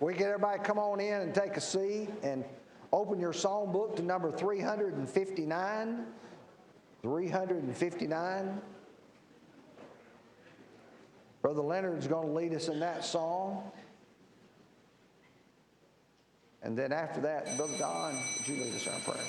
We get everybody come on in and take a seat and open your song book to number 359. 359. Brother Leonard's going to lead us in that song. And then after that, Brother Don, would you lead us in our prayer?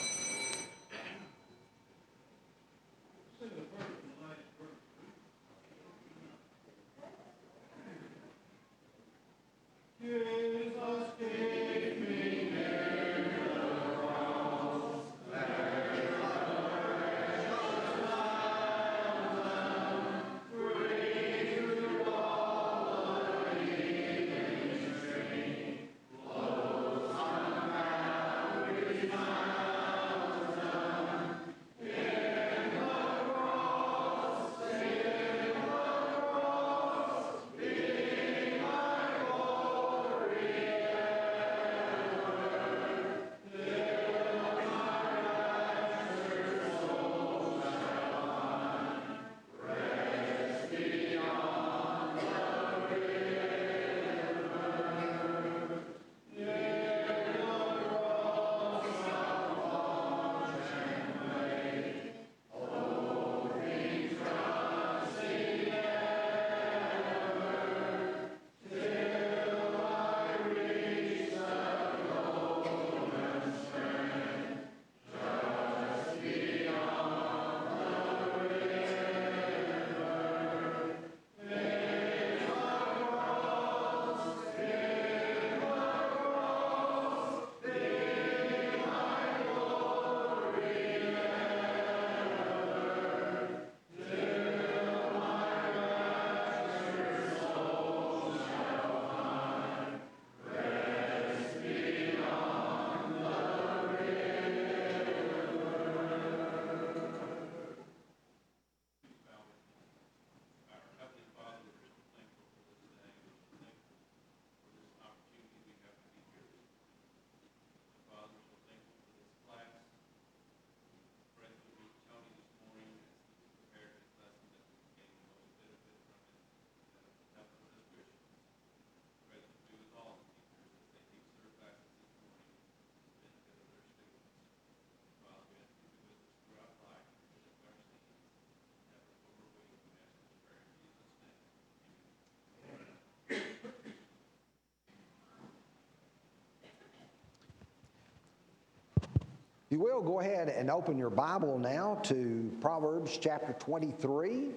You will go ahead and open your Bible now to Proverbs chapter 23.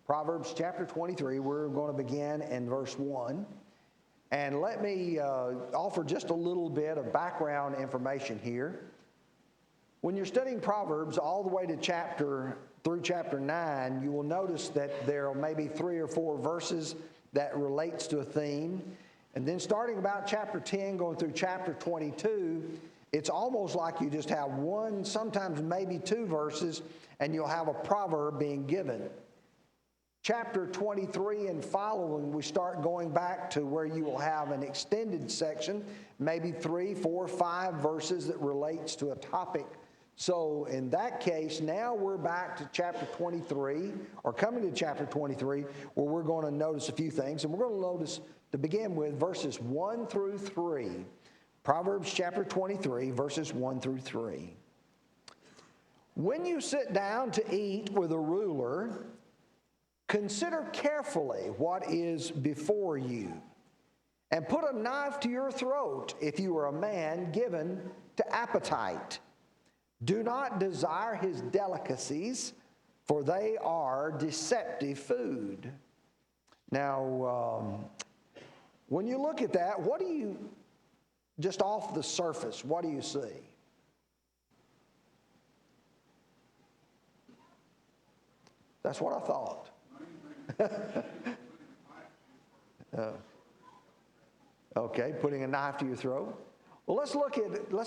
Proverbs chapter 23, we're going to begin in verse 1. And let me offer just a little bit of background information here. When you're studying Proverbs all the way to through chapter 9, you will notice that there are maybe 3 or 4 verses that relates to a theme. And then starting about chapter 10, going through chapter 22, it's almost like you just have one, sometimes maybe 2 verses, and you'll have a proverb being given. Chapter 23 and following, we start going back to where you will have an extended section, maybe 3, 4, 5 verses that relates to a topic. So in that case, now we're back to chapter 23, or coming to chapter 23, where we're going to notice a few things. And we're going to notice, to begin with, verses 1 through 3. Proverbs chapter 23, verses 1 through 3. When you sit down to eat with a ruler, consider carefully what is before you, and put a knife to your throat if you are a man given to appetite. Do not desire his delicacies, for they are deceptive food. Now, when you look at that, what do you... Just off the surface, what do you see? That's what I thought. Okay, putting a knife to your throat. Well, let's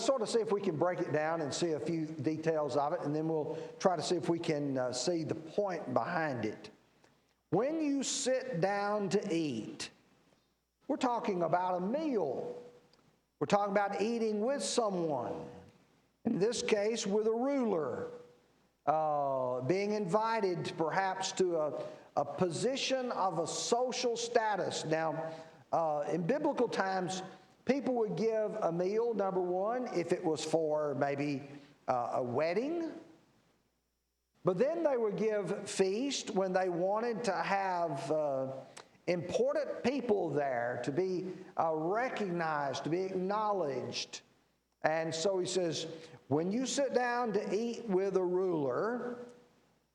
sort of see if we can break it down and see a few details of it, and then we'll try to see if we can see the point behind it. When you sit down to eat, we're talking about a meal. We're talking about eating with someone, in this case with a ruler, being invited perhaps to a position of a social status. Now, in biblical times, People would give a meal, number one, if it was for maybe a wedding. But then they would give feast when they wanted to have important people there to be recognized, to be acknowledged. And so he says, when you sit down to eat with a ruler,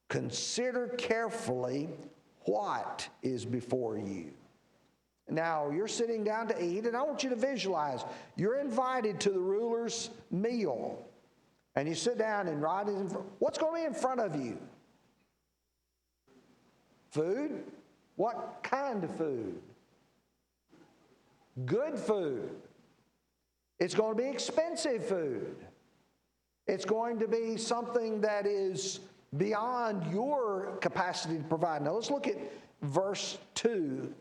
consider carefully what is before you. Now, you're sitting down to eat, and I want you to visualize. You're invited to the ruler's meal. And you sit down and what's going to be in front of you? Food? What kind of food? Good food. It's going to be expensive food. It's going to be something that is beyond your capacity to provide. Now let's look at verse 2.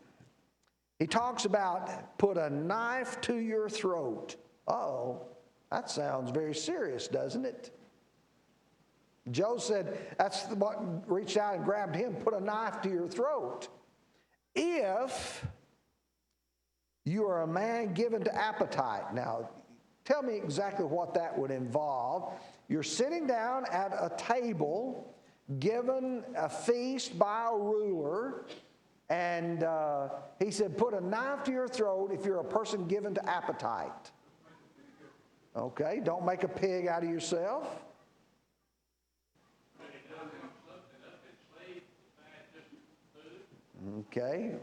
He talks about put a knife to your throat. Uh-oh. That sounds very serious, doesn't it? Joe said that's what reached out and grabbed him, put a knife to your throat. If you are a man given to appetite. Now, tell me exactly what that would involve. You're sitting down at a table, given a feast by a ruler, and he said, put a knife to your throat if you're a person given to appetite. Okay, don't make a pig out of yourself. Okay.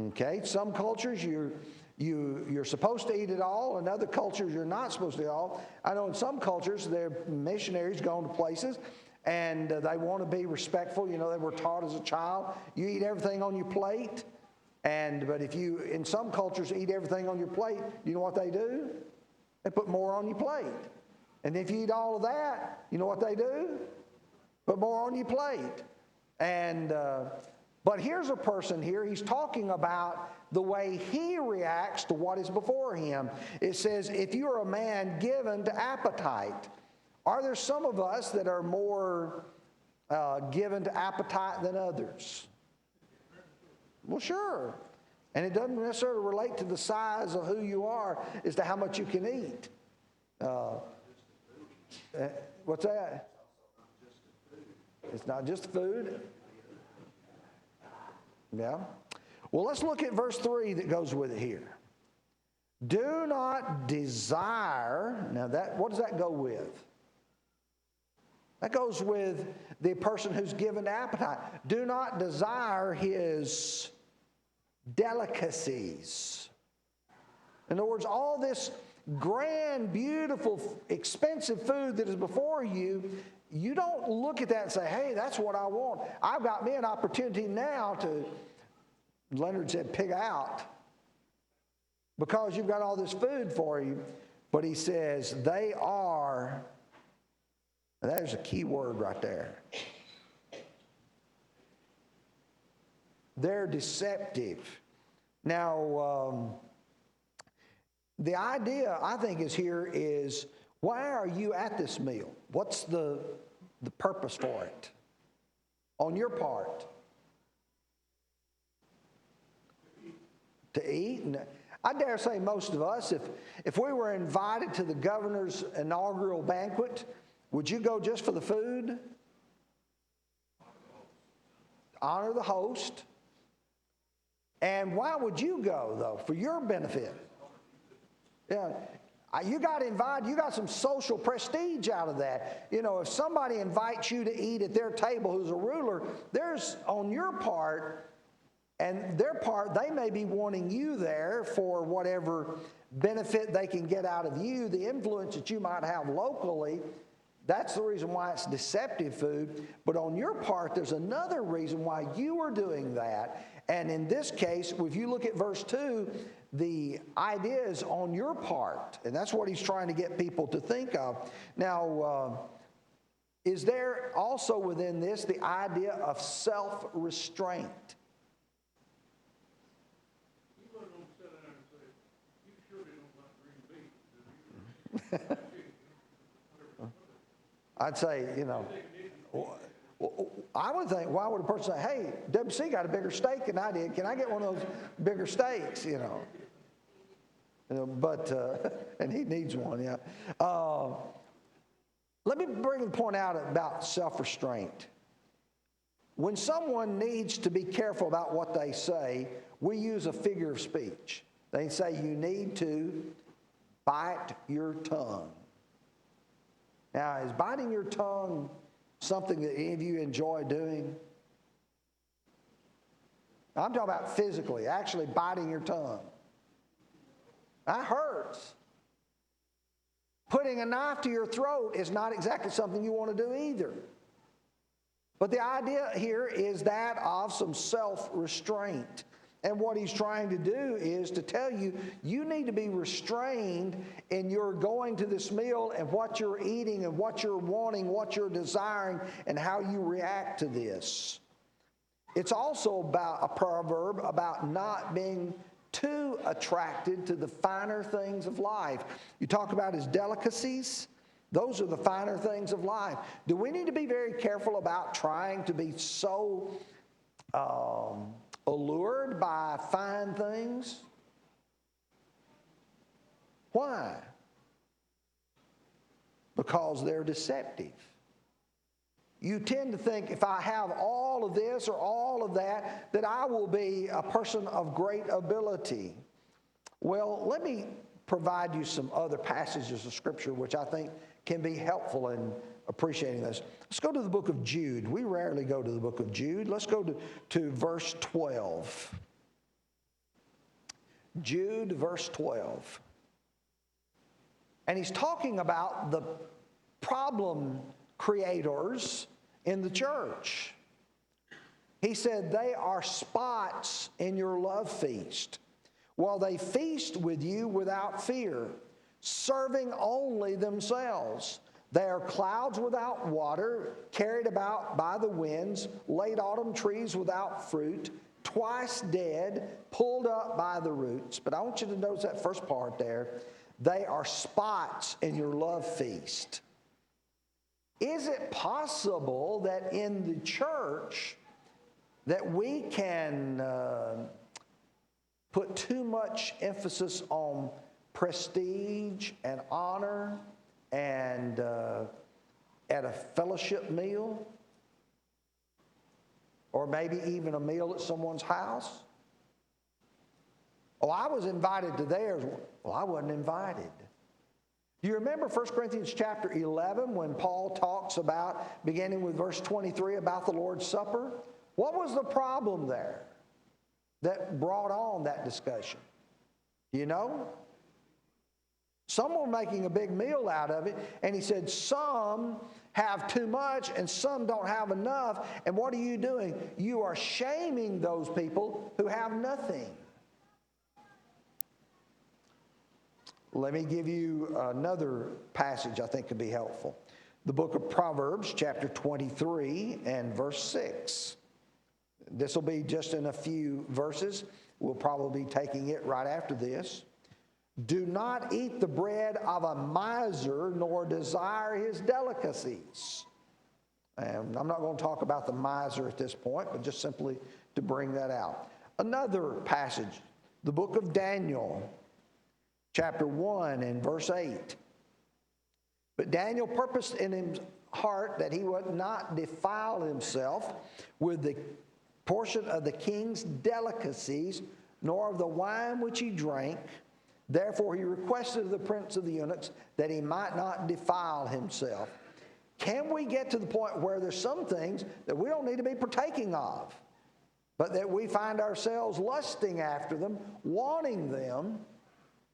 Okay, some cultures you're supposed to eat it all. In other cultures, you're not supposed to eat it all. I know in some cultures, they're missionaries going to places, and they want to be respectful. You know, they were taught as a child, you eat everything on your plate. But if you, in some cultures, eat everything on your plate, you know what they do? They put more on your plate. And if you eat all of that, you know what they do? Put more on your plate. But here's a person here, he's talking about the way he reacts to what is before him. It says, if you're a man given to appetite, are there some of us that are more given to appetite than others? Well, sure. And it doesn't necessarily relate to the size of who you are as to how much you can eat. What's that? It's not just food. Yeah. Well, let's look at verse 3 that goes with it here. Do not desire. Now, what does that go with? That goes with the person who's given to appetite. Do not desire his delicacies. In other words, all this grand, beautiful, expensive food that is before you, you don't look at that and say, hey, that's what I want. I've got me an opportunity now to, Leonard said, pig out because you've got all this food for you. But he says, they are, there's a key word right there. They're deceptive. Now, the idea, I think, is why are you at this meal? What's the purpose for it on your part? To eat? And I dare say most of us, if we were invited to the governor's inaugural banquet, would you go just for the food? Honor the host. And why would you go, though? For your benefit. Yeah. You got invited, you got some social prestige out of that. You know, if somebody invites you to eat at their table who's a ruler, there's on your part and their part, they may be wanting you there for whatever benefit they can get out of you, the influence that you might have locally. That's the reason why it's deceptive food. But on your part, there's another reason why you are doing that. And in this case, if you look at verse 2, the idea is on your part. And that's what he's trying to get people to think of. Now, is there also within this the idea of self-restraint? I'd say, you know, I would think, why would a person say, hey, WC got a bigger steak than I did. Can I get one of those bigger steaks, But, and he needs one, yeah. Let me bring the point out about self-restraint. When someone needs to be careful about what they say, we use a figure of speech. They say you need to bite your tongue. Now, is biting your tongue something that any of you enjoy doing? I'm talking about physically, actually biting your tongue. That hurts. Putting a knife to your throat is not exactly something you want to do either. But the idea here is that of some self-restraint. And what he's trying to do is to tell you, you need to be restrained in your going to this meal and what you're eating and what you're wanting, what you're desiring, and how you react to this. It's also about a proverb about not being too attracted to the finer things of life. You talk about his delicacies. Those are the finer things of life. Do we need to be very careful about trying to be so allured by fine things? Why? Because they're deceptive. You tend to think if I have all of this or all of that, that I will be a person of great ability. Well, let me provide you some other passages of Scripture which I think can be helpful in appreciating this. Let's go to the book of Jude. We rarely go to the book of Jude. Let's go to verse 12. Jude, verse 12. And he's talking about the problem creators in the church. He said, they are spots in your love feast, while they feast with you without fear, serving only themselves. They are clouds without water, carried about by the winds, late autumn trees without fruit, twice dead, pulled up by the roots. But I want you to notice that first part there. They are spots in your love feast. Is it possible that in the church that we can put too much emphasis on prestige and honor and at a fellowship meal, or maybe even a meal at someone's house? Oh, I was invited to theirs. Well, I wasn't invited. Do you remember 1 Corinthians chapter 11 when Paul talks about, beginning with verse 23, about the Lord's Supper? What was the problem there that brought on that discussion? You know? Some were making a big meal out of it, and he said some have too much and some don't have enough. And what are you doing? You are shaming those people who have nothing. Let me give you another passage I think could be helpful. The book of Proverbs, chapter 23 and verse 6. This will be just in a few verses. We'll probably be taking it right after this. Do not eat the bread of a miser, nor desire his delicacies. And I'm not going to talk about the miser at this point, but just simply to bring that out. Another passage, the book of Daniel, chapter 1 and verse 8. But Daniel purposed in his heart that he would not defile himself with the portion of the king's delicacies, nor of the wine which he drank. Therefore he requested of the prince of the eunuchs that he might not defile himself. Can we get to the point where there's some things that we don't need to be partaking of, but that we find ourselves lusting after them, wanting them,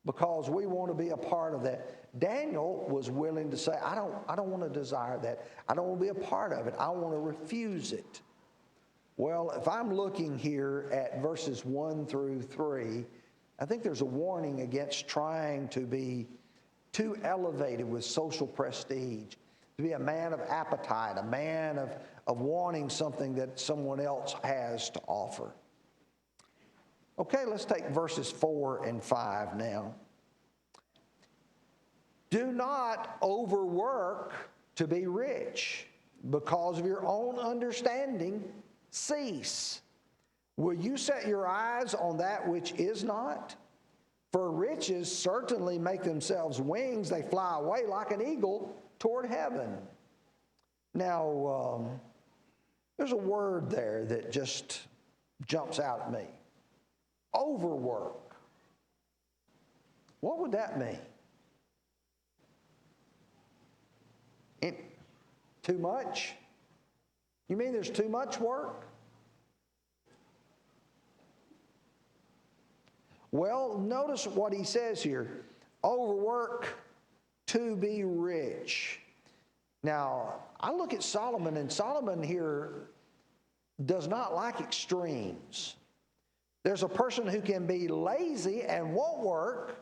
because we want to be a part of that? Daniel was willing to say, I don't want to desire that. I don't want to be a part of it. I want to refuse it. Well, if I'm looking here at verses 1 through 3, I think there's a warning against trying to be too elevated with social prestige, to be a man of appetite, a man of wanting something that someone else has to offer. Okay, let's take verses 4 and 5 now. Do not overwork to be rich. because of your own understanding, cease. Will you set your eyes on that which is not? For riches certainly make themselves wings. They fly away like an eagle toward heaven. Now, there's a word there that just jumps out at me. Overwork. What would that mean? Too much? You mean there's too much work? Well, notice what he says here. Overwork to be rich. Now, I look at Solomon, and Solomon here does not like extremes. There's a person who can be lazy and won't work,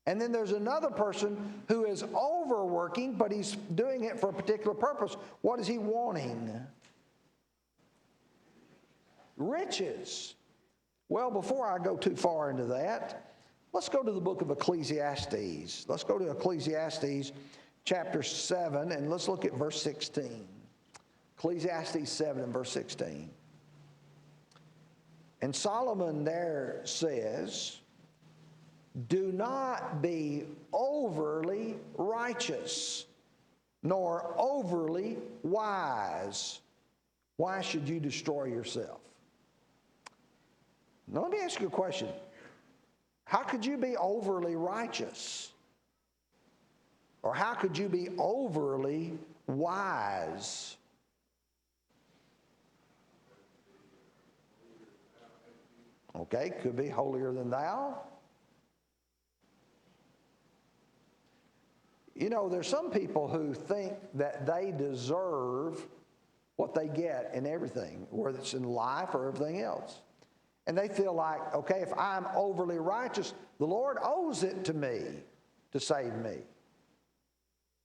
and then there's another person who is overworking, but he's doing it for a particular purpose. What is he wanting? Riches. Well, before I go too far into that, let's go to the book of Ecclesiastes. Let's go to Ecclesiastes chapter 7, and let's look at verse 16. Ecclesiastes 7 and verse 16. And Solomon there says, do not be overly righteous, nor overly wise. Why should you destroy yourself? Now let me ask you a question. How could you be overly righteous? Or how could you be overly wise? Okay, could be holier than thou. You know, there's some people who think that they deserve what they get in everything, whether it's in life or everything else. And they feel like, okay, if I'm overly righteous, the Lord owes it to me to save me.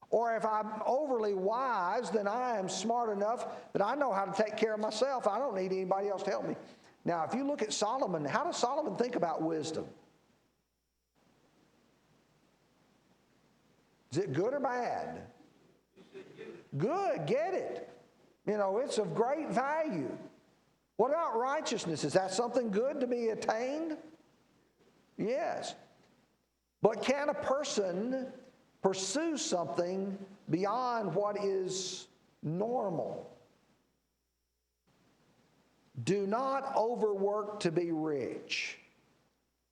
Or if I'm overly wise, then I am smart enough that I know how to take care of myself. I don't need anybody else to help me. Now, if you look at Solomon, how does Solomon think about wisdom? Is it good or bad? Good, get it. You know, it's of great value. What about righteousness? Is that something good to be attained? Yes. But can a person pursue something beyond what is normal? Do not overwork to be rich.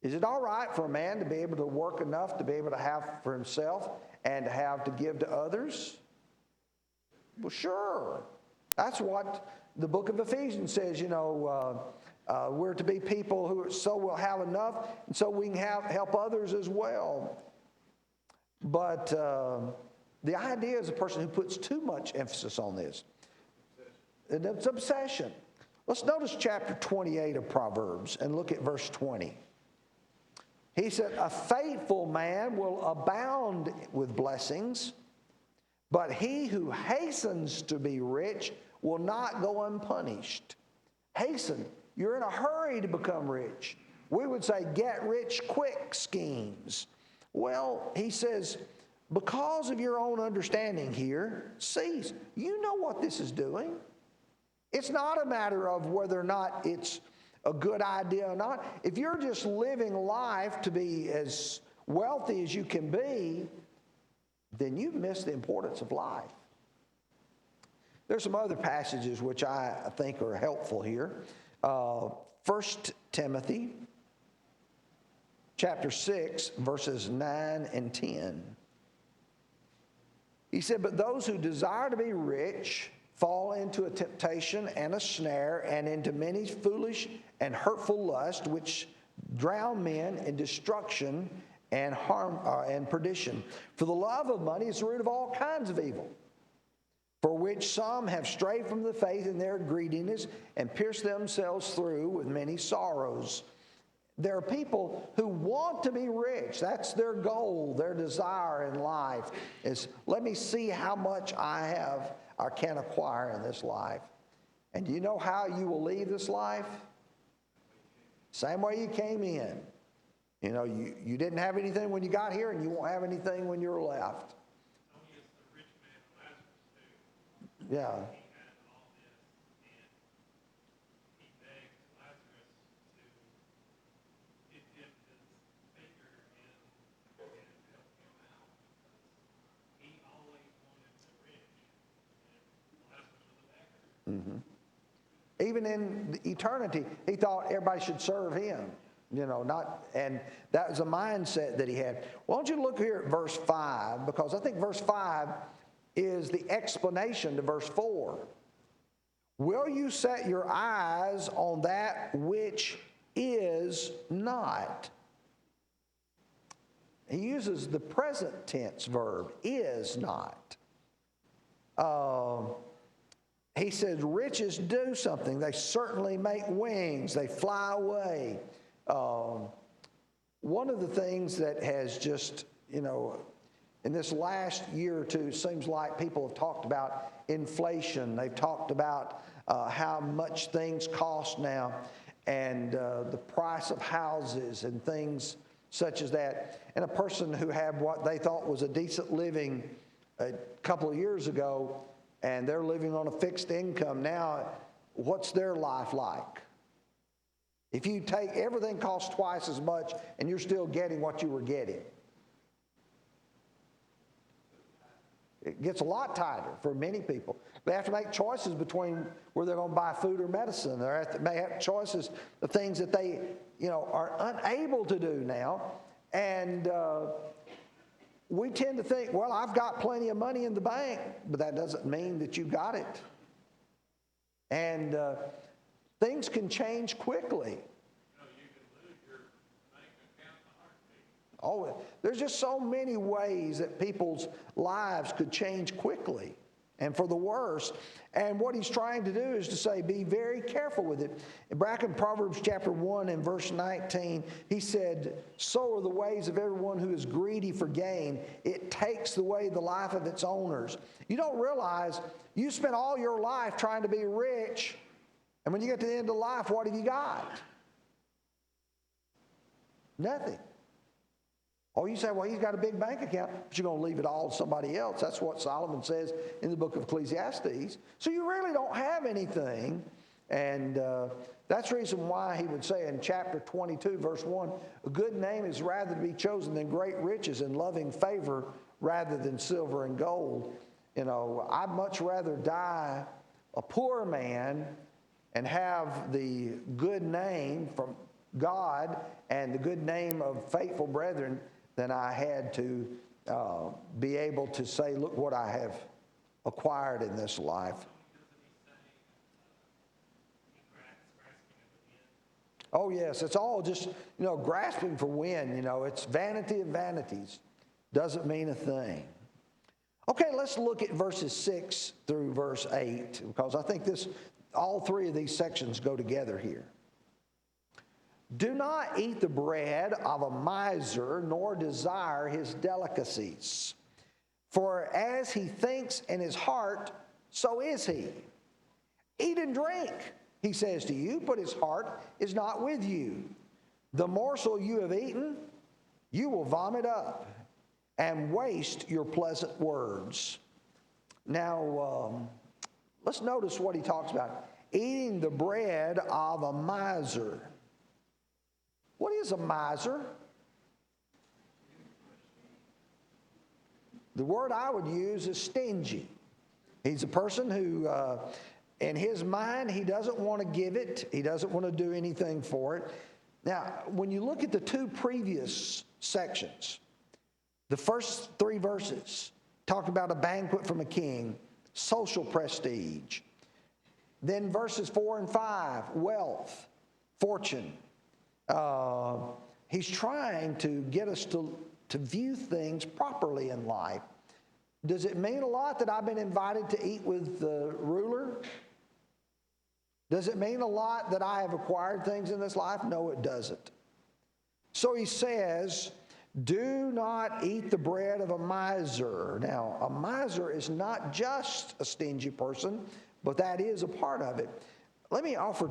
Is it all right for a man to be able to work enough to be able to have for himself and to have to give to others? Well, sure. That's what the book of Ephesians says, you know, we're to be people who so will have enough, and so we can help others as well. But the idea is a person who puts too much emphasis on this. And it's obsession. Let's notice chapter 28 of Proverbs and look at verse 20. He said, a faithful man will abound with blessings, but he who hastens to be rich will not go unpunished. Hasten. You're in a hurry to become rich. We would say get rich quick schemes. Well, he says, because of your own understanding here, cease. You know what this is doing. It's not a matter of whether or not it's a good idea or not. If you're just living life to be as wealthy as you can be, then you've missed the importance of life. There's some other passages which I think are helpful here. 1 Timothy chapter 6, verses 9 and 10. He said, but those who desire to be rich fall into a temptation and a snare and into many foolish and hurtful lusts, which drown men in destruction and harm and perdition. For the love of money is the root of all kinds of evil, for which some have strayed from the faith in their greediness and pierced themselves through with many sorrows. There are people who want to be rich. That's their goal, their desire in life is, let me see how much I have or can acquire in this life. And do you know how you will leave this life? Same way you came in. You know, you didn't have anything when you got here, and you won't have anything when you're left. Yeah. Even in eternity, he thought everybody should serve him. And that was a mindset that he had. Why don't you look here at verse 5, because I think verse 5 is the explanation to verse 4. Will you set your eyes on that which is not? He uses the present tense verb, is not. He says, riches do something. They certainly make wings. They fly away. One of the things that has just, in this last year or two, seems like people have talked about inflation. They've talked about how much things cost now, and the price of houses and things such as that. And a person who had what they thought was a decent living a couple of years ago, and they're living on a fixed income now, what's their life like? If you take everything costs twice as much and you're still getting what you were getting, it gets a lot tighter for many people. They have to make choices between where they're going to buy food or medicine. They have choices of things that they, are unable to do now. And we tend to think, well, I've got plenty of money in the bank, but that doesn't mean that you got it. And things can change quickly. You can lose your bank account in a heartbeat. Oh, there's just so many ways that people's lives could change quickly and for the worse. And what he's trying to do is to say, be very careful with it. Back in Proverbs chapter 1 and verse 19, he said, so are the ways of everyone who is greedy for gain. It takes away the life of its owners. You don't realize you spent all your life trying to be rich, and when you get to the end of life, what have you got? Nothing. Oh, you say, well, he's got a big bank account, but you're going to leave it all to somebody else. That's what Solomon says in the book of Ecclesiastes. So you really don't have anything. And that's the reason why he would say in chapter 22, verse 1, a good name is rather to be chosen than great riches and loving favor rather than silver and gold. I'd much rather die a poor man and have the good name from God and the good name of faithful brethren than I had to be able to say, look what I have acquired in this life. Oh, yes, it's all just, grasping for wind. It's vanity of vanities. Doesn't mean a thing. Okay, let's look at verses 6 through verse 8, because I think all three of these sections go together here. Do not eat the bread of a miser, nor desire his delicacies. For as he thinks in his heart, so is he. Eat and drink, he says to you, but his heart is not with you. The morsel you have eaten, you will vomit up and waste your pleasant words. Now, let's notice what he talks about. Eating the bread of a miser. What is a miser? The word I would use is stingy. He's a person who, in his mind, he doesn't want to give it. He doesn't want to do anything for it. Now, when you look at the two previous sections, the first 3 verses talk about a banquet from a king, social prestige. Then verses 4 and 5, wealth, fortune. He's trying to get us to view things properly in life. Does it mean a lot that I've been invited to eat with the ruler? Does it mean a lot that I have acquired things in this life? No, it doesn't. So he says, do not eat the bread of a miser. Now, a miser is not just a stingy person, but that is a part of it. Let me offer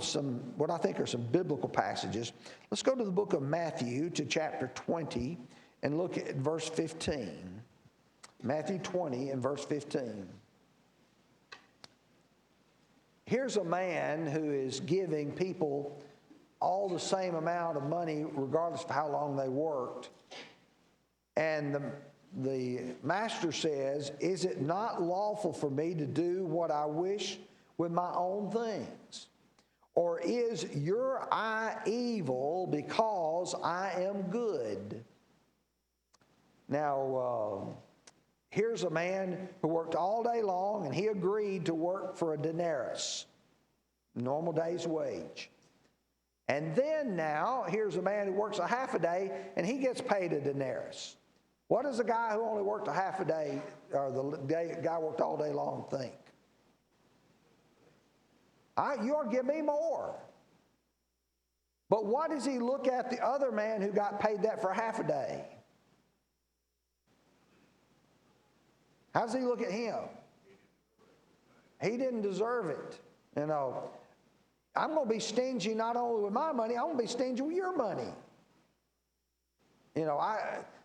what I think are some biblical passages. Let's go to the book of Matthew to chapter 20 and look at verse 15. Matthew 20 and verse 15. here's a man who is giving people all the same amount of money regardless of how long they worked. And the master says, is it not lawful for me to do what I wish with my own things? Or is your eye evil because I am good? Now, here's a man who worked all day long, and he agreed to work for a denarius, normal day's wage. And then now, here's a man who works a half a day, and he gets paid a denarius. What does the guy who only worked a half a day, or the guy who worked all day long, think? You ought to give me more. But what does he look at the other man who got paid that for half a day? How does he look at him? He didn't deserve it. You know, I'm going to be stingy not only with my money, I'm going to be stingy with your money. You know,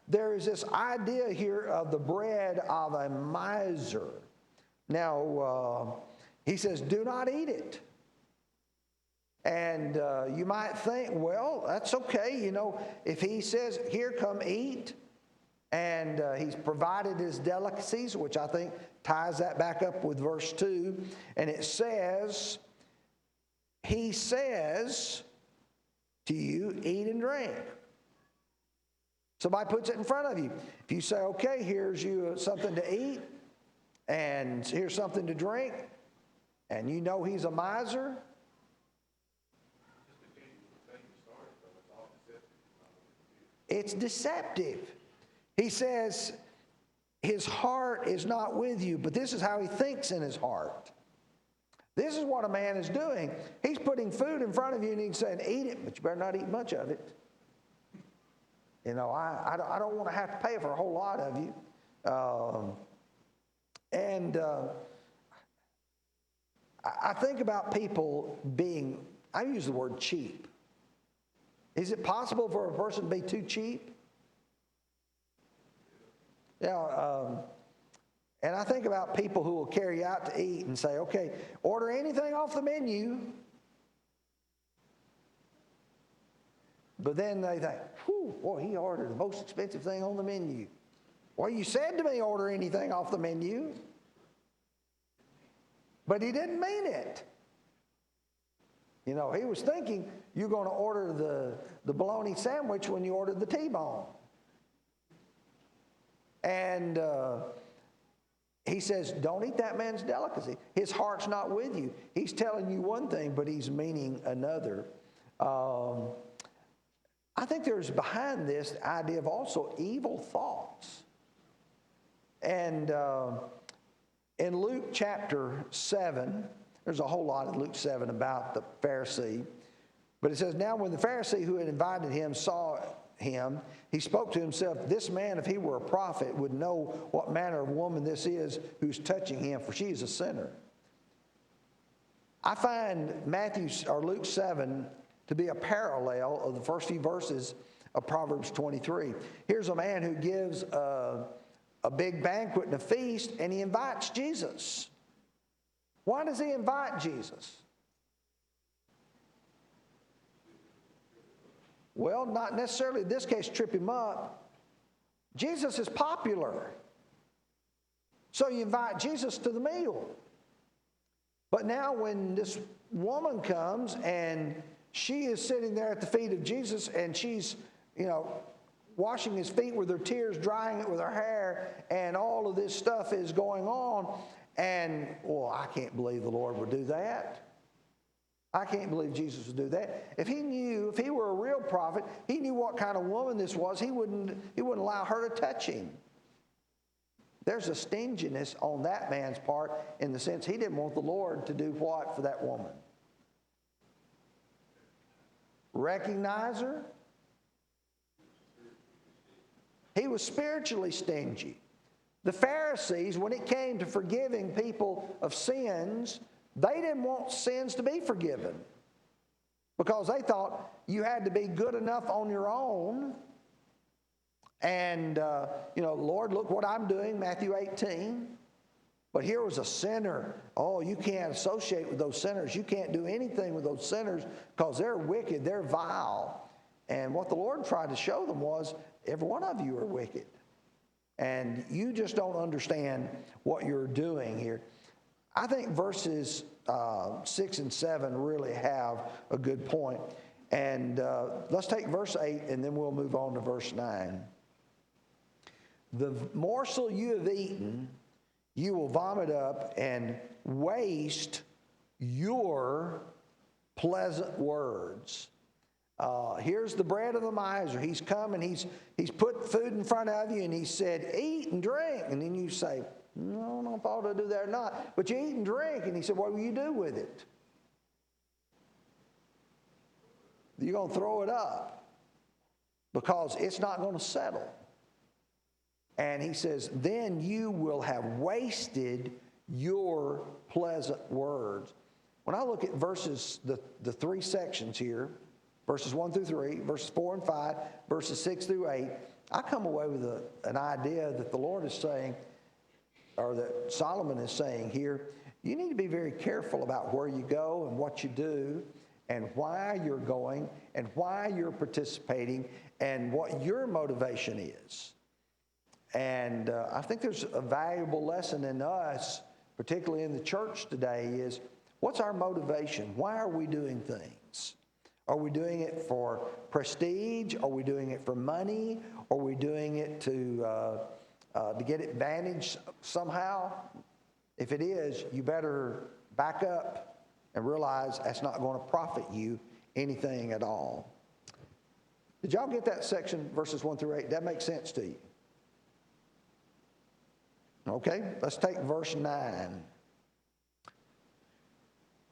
there is this idea here of the bread of a miser. Now, he says, do not eat it. And you might think, well, that's okay. You know, if he says, here, come eat, and he's provided his delicacies, which I think ties that back up with verse 2. And it says, he says to you, eat and drink. Somebody puts it in front of you. If you say, okay, here's you something to eat, and here's something to drink, and you know he's a miser, it's deceptive. He says his heart is not with you, but this is how he thinks in his heart. This is what a man is doing. He's putting food in front of you and he's saying, eat it, but you better not eat much of it. You know, I don't want to have to pay for a whole lot of you. I think about people being, I use the word cheap. Is it possible for a person to be too cheap? Yeah, and I think about people who will carry you out to eat and say, okay, order anything off the menu. But then they think, whew, boy, he ordered the most expensive thing on the menu. Well, you said to me, order anything off the menu. But he didn't mean it. You know, he was thinking you're going to order the bologna sandwich when you ordered the T-bone. And he says, don't eat that man's delicacy. His heart's not with you. He's telling you one thing, but he's meaning another. I think there's behind this the idea of also evil thoughts. And in Luke chapter 7, there's a whole lot in Luke 7 about the Pharisee. But it says, now when the Pharisee who had invited him saw him, he spoke to himself, this man, if he were a prophet, would know what manner of woman this is who's touching him, for she is a sinner. I find Luke 7 to be a parallel of the first few verses of Proverbs 23. Here's a man who gives a big banquet and a feast, and he invites Jesus. Why does he invite Jesus? Well, not necessarily in this case trip him up. Jesus is popular. So you invite Jesus to the meal. But now when this woman comes and she is sitting there at the feet of Jesus and she's, washing his feet with her tears, drying it with her hair, and all of this stuff is going on. And, well, I can't believe the Lord would do that. I can't believe Jesus would do that. If he were a real prophet, he knew what kind of woman this was. He wouldn't allow her to touch him. There's a stinginess on that man's part in the sense he didn't want the Lord to do what for that woman? Recognize her? He was spiritually stingy. The Pharisees, when it came to forgiving people of sins, they didn't want sins to be forgiven because they thought you had to be good enough on your own. And, Lord, look what I'm doing, Matthew 18. But here was a sinner. Oh, you can't associate with those sinners. You can't do anything with those sinners because they're wicked, they're vile. And what the Lord tried to show them was, every one of you are wicked. And you just don't understand what you're doing here. I think verses 6 and 7 really have a good point. And let's take verse 8 and then we'll move on to verse 9. The morsel you have eaten, you will vomit up and waste your pleasant words. Here's the bread of the miser. He's come and he's put food in front of you and he said, eat and drink. And then you say, no, I don't know if I ought to do that or not. But you eat and drink. And he said, what will you do with it? You're going to throw it up because it's not going to settle. And he says, then you will have wasted your pleasant words. When I look at verses, the three sections here, verses 1 through 3, verses 4 and 5, verses 6 through 8, I come away with an idea that the Lord is saying, or that Solomon is saying here, you need to be very careful about where you go and what you do and why you're going and why you're participating and what your motivation is. And I think there's a valuable lesson in us, particularly in the church today, is what's our motivation? Why are we doing things? Are we doing it for prestige? Are we doing it for money? Are we doing it to get advantage somehow? If it is, you better back up and realize that's not going to profit you anything at all. Did y'all get that section, verses 1 through 8? That makes sense to you? Okay, let's take verse 9.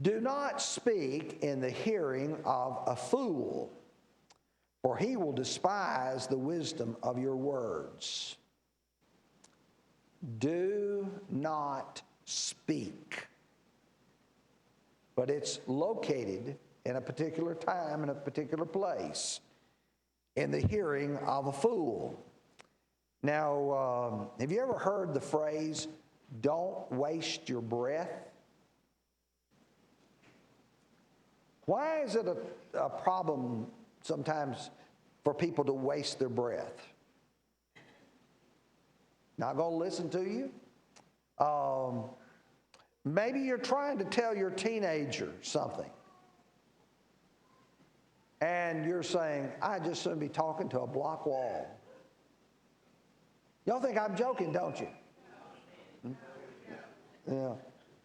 Do not speak in the hearing of a fool, for he will despise the wisdom of your words. Do not speak. But it's located in a particular time, in a particular place, in the hearing of a fool. Now, have you ever heard the phrase, don't waste your breath? Why is it a problem sometimes for people to waste their breath? Not going to listen to you? Maybe you're trying to tell your teenager something. And you're saying, I just shouldn't be talking to a block wall. Y'all think I'm joking, don't you? Yeah.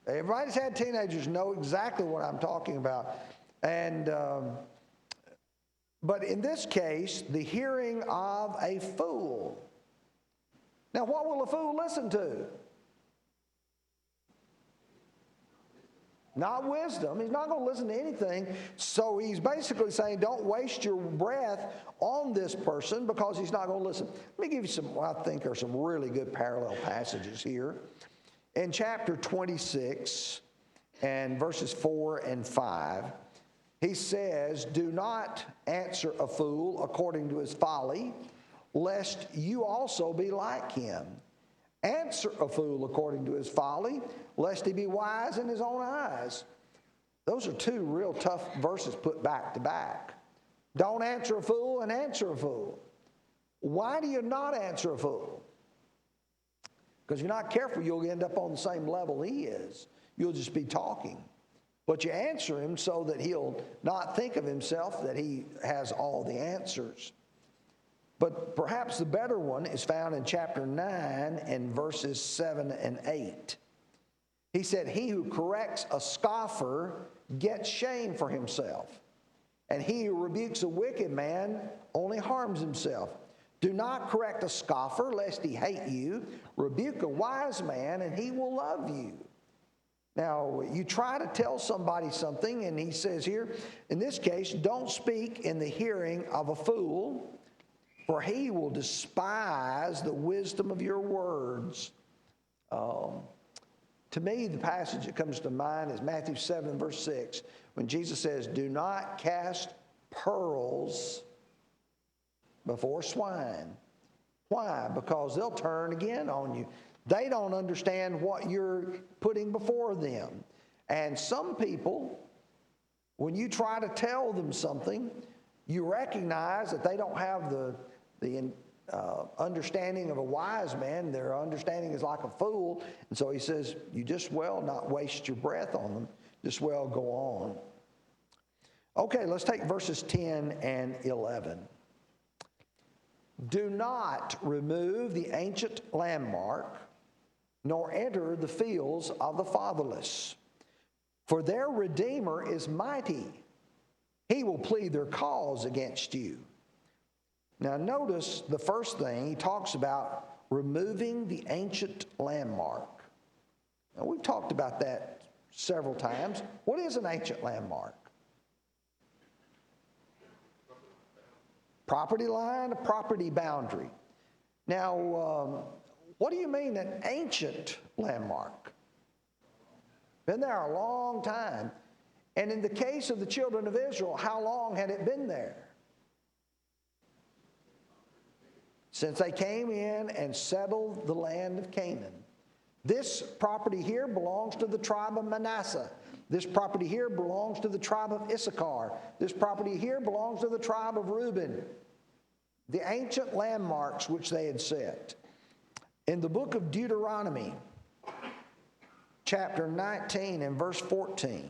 Everybody's had teenagers know exactly what I'm talking about. And but in this case, the hearing of a fool. Now, what will a fool listen to? Not wisdom. He's not going to listen to anything. So he's basically saying, don't waste your breath on this person because he's not going to listen. Let me give you some, what I think are some really good parallel passages here. In chapter 26 and verses 4 and 5, he says, do not answer a fool according to his folly, lest you also be like him. Answer a fool according to his folly, lest he be wise in his own eyes. Those are two real tough verses put back to back. Don't answer a fool and answer a fool. Why do you not answer a fool? Because you're not careful, you'll end up on the same level he is. You'll just be talking. But you answer him so that he'll not think of himself that he has all the answers. But perhaps the better one is found in chapter 9 and verses 7 and 8. He said, he who corrects a scoffer gets shame for himself, and he who rebukes a wicked man only harms himself. Do not correct a scoffer, lest he hate you. Rebuke a wise man, and he will love you. Now, you try to tell somebody something, and he says here, in this case, don't speak in the hearing of a fool, for he will despise the wisdom of your words. To me, the passage that comes to mind is Matthew 7, verse 6, when Jesus says, do not cast pearls before swine. Why? Because they'll turn again on you. They don't understand what you're putting before them. And some people, when you try to tell them something, you recognize that they don't have the understanding of a wise man. Their understanding is like a fool. And so he says, you just well not waste your breath on them. Just well go on. Okay, let's take verses 10 and 11. Do not remove the ancient landmark, nor enter the fields of the fatherless. For their Redeemer is mighty. He will plead their cause against you. Now notice the first thing, he talks about removing the ancient landmark. Now we've talked about that several times. What is an ancient landmark? Property line, a property boundary. Now, what do you mean an ancient landmark? Been there a long time. And in the case of the children of Israel, how long had it been there? Since they came in and settled the land of Canaan. This property here belongs to the tribe of Manasseh. This property here belongs to the tribe of Issachar. This property here belongs to the tribe of Reuben. The ancient landmarks which they had set. In the book of Deuteronomy, chapter 19 and verse 14,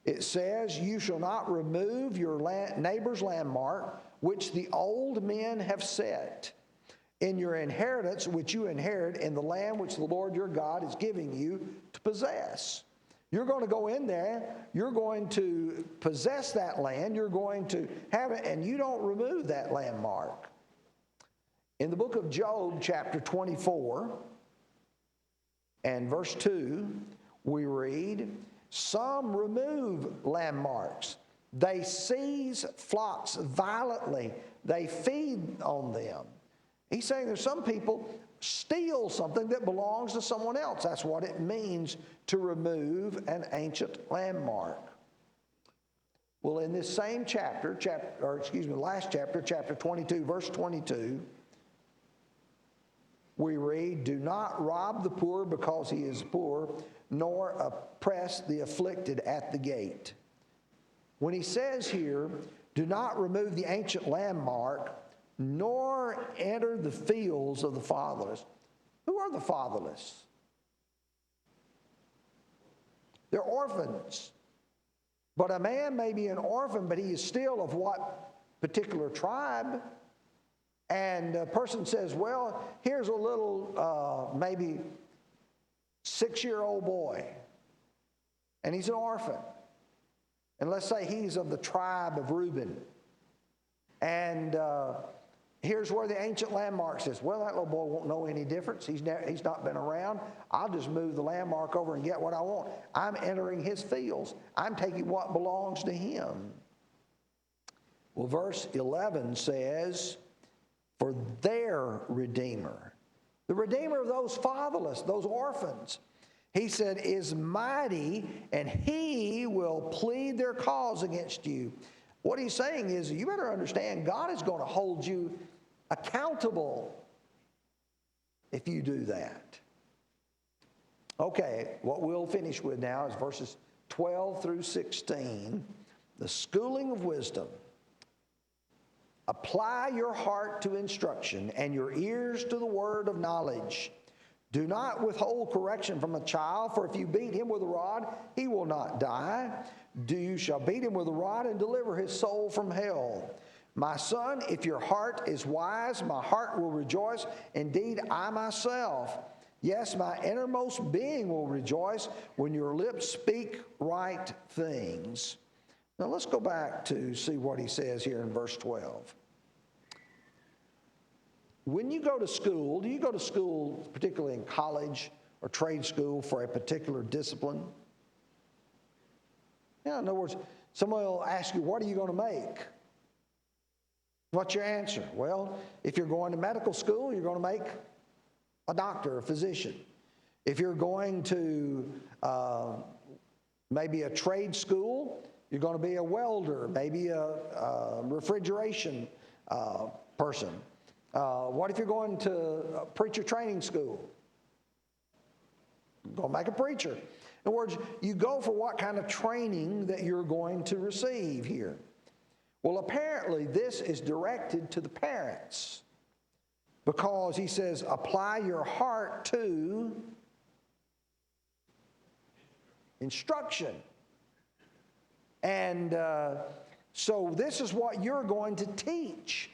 it says, you shall not remove your neighbor's landmark, which the old men have set, in your inheritance which you inherit in the land which the Lord your God is giving you to possess. You're going to go in there, you're going to possess that land, you're going to have it, and you don't remove that landmark. In the book of Job, chapter 24, and verse 2, we read, some remove landmarks. They seize flocks violently. They feed on them. He's saying there's some people steal something that belongs to someone else. That's what it means to remove an ancient landmark. Well, in this same chapter, last chapter, chapter 22, verse 22, we read, do not rob the poor because he is poor, nor oppress the afflicted at the gate. When he says here, do not remove the ancient landmark, nor enter the fields of the fatherless. Who are the fatherless? They're orphans. But a man may be an orphan, but he is still of what particular tribe? And a person says, well, here's a little, maybe 6-year-old boy, and he's an orphan. And let's say he's of the tribe of Reuben. And here's where the ancient landmark says, well, that little boy won't know any difference. He's not been around. I'll just move the landmark over and get what I want. I'm entering his fields. I'm taking what belongs to him. Well, verse 11 says, for their Redeemer, the Redeemer of those fatherless, those orphans, he said, is mighty, and he will plead their cause against you. What he's saying is, you better understand, God is going to hold you accountable if you do that. Okay, what we'll finish with now is verses 12 through 16, the schooling of wisdom. Apply your heart to instruction and your ears to the word of knowledge. Do not withhold correction from a child, for if you beat him with a rod, he will not die. You shall beat him with a rod and deliver his soul from hell. My son, if your heart is wise, my heart will rejoice. Indeed, I myself, yes, my innermost being will rejoice when your lips speak right things. Now let's go back to see what he says here in verse 12. When you go to school, do you go to school, particularly in college or trade school, for a particular discipline? In other words, someone will ask you, what are you going to make? What's your answer? Well, if you're going to medical school, you're going to make a doctor, a physician. If you're going to maybe a trade school, you're going to be a welder, maybe a refrigeration person. What if you're going to a preacher training school? You're going to make a preacher. In other words, you go for what kind of training that you're going to receive here. Well, apparently this is directed to the parents because he says, apply your heart to instruction. And so this is what you're going to teach,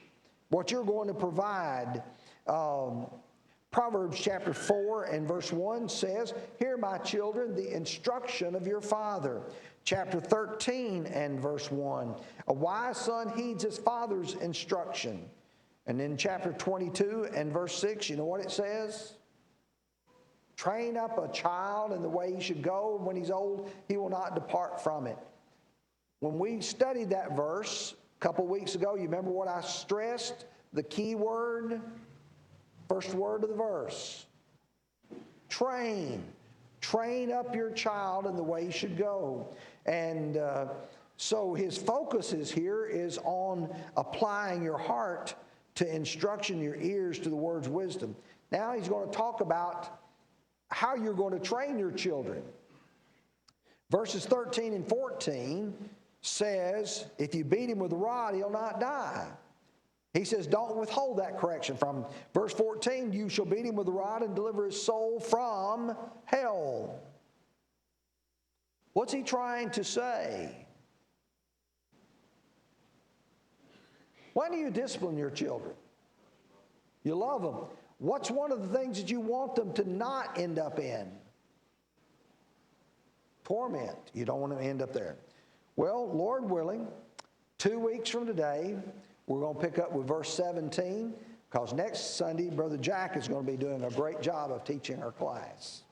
what you're going to provide. Proverbs chapter 4 and verse 1 says, hear, my children, the instruction of your father. Chapter 13 and verse 1, a wise son heeds his father's instruction. And then chapter 22 and verse 6, you know what it says? Train up a child in the way he should go. When he's old, he will not depart from it. When we studied that verse a couple weeks ago, you remember what I stressed? The key word, first word of the verse. Train. Train up your child in the way he should go. And so his focus here is on applying your heart to instruction, your ears to the word's wisdom. Now he's going to talk about how you're going to train your children. Verses 13 and 14 says, if you beat him with a rod, he'll not die. He says, don't withhold that correction from him. Verse 14, you shall beat him with a rod and deliver his soul from hell. What's he trying to say? Why do you discipline your children? You love them. What's one of the things that you want them to not end up in? Torment. You don't want them to end up there. Well, Lord willing, 2 weeks from today, we're going to pick up with verse 17, because next Sunday, Brother Jack is going to be doing a great job of teaching our class.